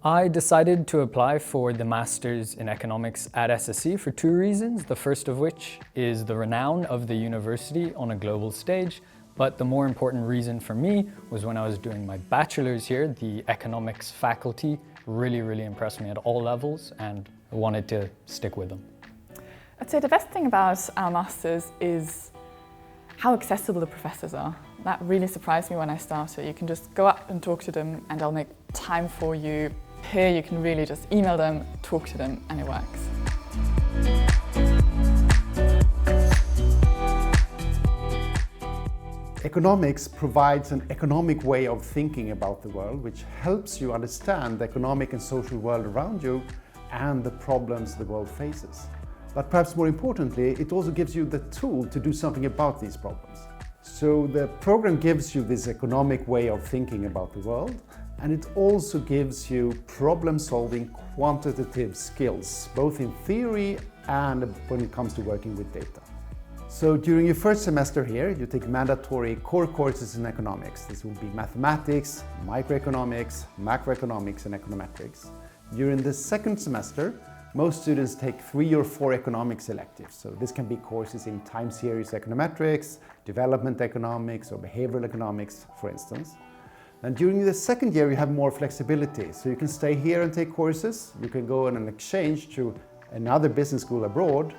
I decided to apply for the Masters in Economics at SSE for two reasons, the first of which is the renown of the university on a global stage, but the more important reason for me was when I was doing my bachelor's here, the economics faculty really impressed me at all levels and I wanted to stick with them. I'd say the best thing about our Masters is how accessible the professors are. That really surprised me when I started. You can just go up and talk to them and they'll make time for you. Here you can really just email them, talk to them, and it works. Economics provides an economic way of thinking about the world, which helps you understand the economic and social world around you and the problems the world faces. But perhaps more importantly, it also gives you the tool to do something about these problems. So the program gives you this economic way of thinking about the world, and it also gives you problem-solving quantitative skills, both in theory and when it comes to working with data. So during your first semester here, you take mandatory core courses in economics. This will be mathematics, microeconomics, macroeconomics, and econometrics. During the second semester, most students take 3 or 4 economics electives. So this can be courses in time series econometrics, development economics, or behavioral economics, for instance. And during the second year, you have more flexibility. So you can stay here and take courses. You can go on an exchange to another business school abroad.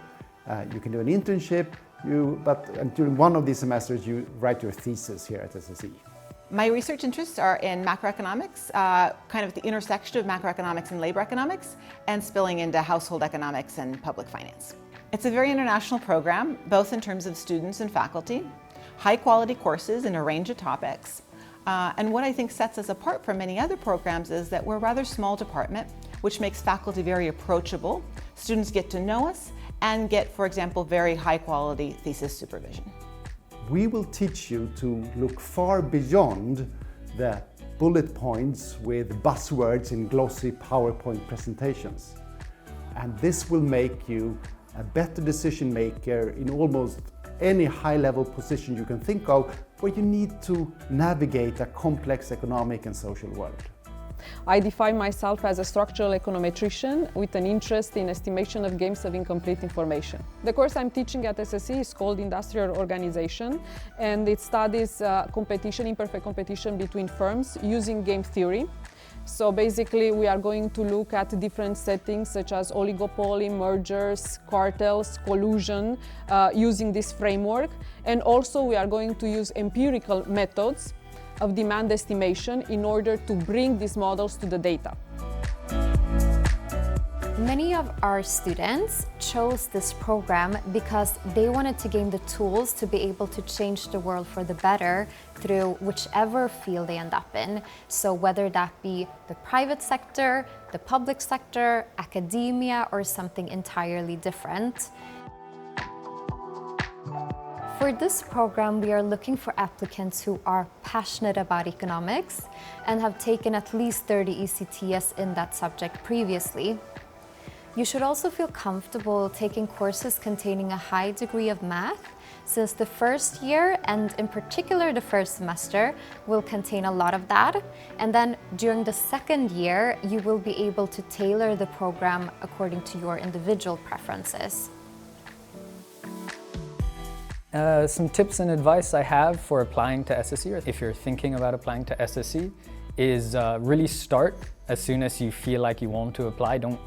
You can do an internship. But during one of these semesters, you write your thesis here at SSE. My research interests are in macroeconomics, kind of the intersection of macroeconomics and labor economics, and spilling into household economics and public finance. It's a very international program, both in terms of students and faculty, high quality courses in a range of topics. And what I think sets us apart from many other programs is that we're a rather small department, which makes faculty very approachable. Students get to know us and get, for example, very high quality thesis supervision. We will teach you to look far beyond the bullet points with buzzwords in glossy PowerPoint presentations. And this will make you a better decision maker in almost any high-level position you can think of where you need to navigate a complex economic and social world. I define myself as a structural econometrician with an interest in estimation of games of incomplete information. The course I'm teaching at SSE is called Industrial Organization, and it studies imperfect competition between firms using game theory. So basically we are going to look at different settings such as oligopoly, mergers, cartels, collusion using this framework. And also we are going to use empirical methods of demand estimation in order to bring these models to the data. Many of our students chose this program because they wanted to gain the tools to be able to change the world for the better through whichever field they end up in. So whether that be the private sector, the public sector, academia, or something entirely different. For this program, we are looking for applicants who are passionate about economics and have taken at least 30 ECTS in that subject previously. You should also feel comfortable taking courses containing a high degree of math, since the first year, and in particular the first semester, will contain a lot of that. And then during the second year, you will be able to tailor the program according to your individual preferences. Some tips and advice I have for applying to SSE, or if you're thinking about applying to SSE, is really start as soon as you feel like you want to apply. Don't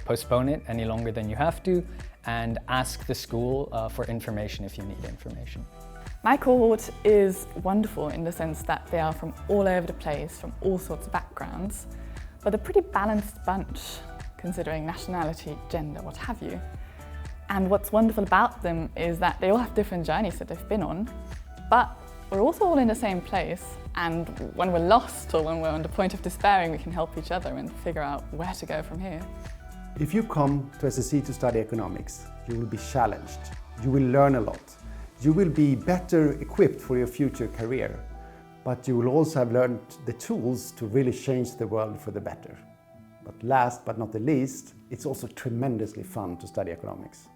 postpone it any longer than you have to, and ask the school for information if you need information. My cohort is wonderful in the sense that they are from all over the place, from all sorts of backgrounds, but a pretty balanced bunch considering nationality, gender, what have you. And what's wonderful about them is that they all have different journeys that they've been on, but we're also all in the same place, and when we're lost or when we're on the point of despairing, we can help each other and figure out where to go from here. If you come to SSE to study economics, you will be challenged. You will learn a lot. You will be better equipped for your future career, but you will also have learned the tools to really change the world for the better. But last but not the least, it's also tremendously fun to study economics.